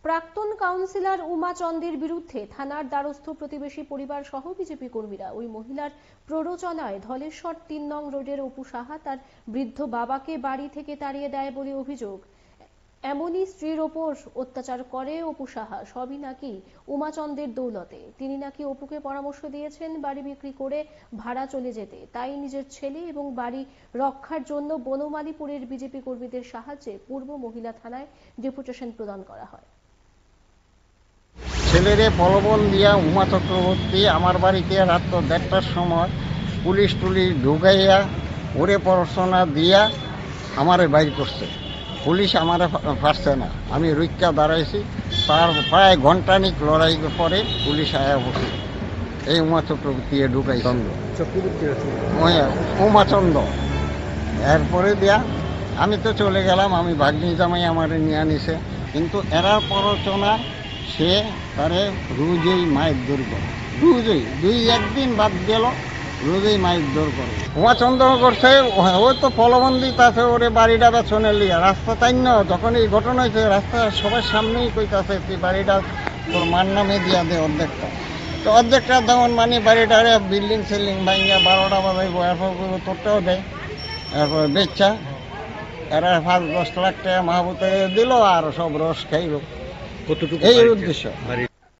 প্রাক্তন কাউন্সিলর উমা চন্দের বিরুদ্ধে থানার দ্বারস্থ প্রতিবেশী পরিবার সহ বিজেপি কর্মীরা। ওই মহিলার প্ররোচনায় ধলেশ্বর ৩ নং রোডের অপু সাহা তার বৃদ্ধ বাবাকে বাড়ি থেকে তাড়িয়ে দেয় বলে অভিযোগ। এমনই স্ত্রীর ওপর অত্যাচার করে অপু সাহা, সবই নাকি উমা চন্দের দৌলতে। তিনি নাকি অপুকে পরামর্শ দিয়েছেন বাড়ি বিক্রি করে ভাড়া চলে যেতে, তাই নিজের ছেলে এবং বাড়ি রক্ষার জন্য বনমালীপুরের বিজেপি কর্মীদের সাহায্যে পূর্ব মহিলা থানায় ডেপুটেশন প্রদান করা হয়। ছেলেরে প্রলোভন দিয়া উমা চক্রবর্তী আমার বাড়িতে রাত ১:৩০টার সময় পুলিশ ঢুকাইয়া ওরে প্ররোচনা দিয়া আমারে বাইর করছে। পুলিশ আমারে পারছে না, আমি রক্ষা দাঁড়াইছি। তার প্রায় ঘন্টানিক লড়াই পরে পুলিশ আয়া বসে এই উমা চক্রবর্তী ঢুকাই উমাচন্দ্র। এরপরে দিয়া আমি তো চলে গেলাম, আমি ভাগ্নি জামাই আমারে নিয়ে নিছে, কিন্তু এরা প্ররোচনা সে তারে রোজই মায়ের দৌর করে, রোজই ২-১ দিন বাদ গেল, রোজই মায়ের দৌর করে। উমাচন্দ্র করছে ও তো প্রলোভন দিতেছে ওরে বাড়িটা বেছনে লিয়া রাস্তা তাই না। যখন এই ঘটনা হয়েছে রাস্তা সবার সামনেই কইতাছে তুই বাড়িটা তোর মার নামে দিয়া দে অর্ধেকটা। তো অর্ধেকটা যেমন মানে বাড়িটারে বিল্ডিং সিল্ডিং ভাঙিয়া ১২টা বাজাইব, এরপর তোরটাও দেয়, এরপর বেচা এরা ৫-১০ লাখ টাকা মাহবুতে দিল আর সব রস খাইল। এই উদ্দেশ্য।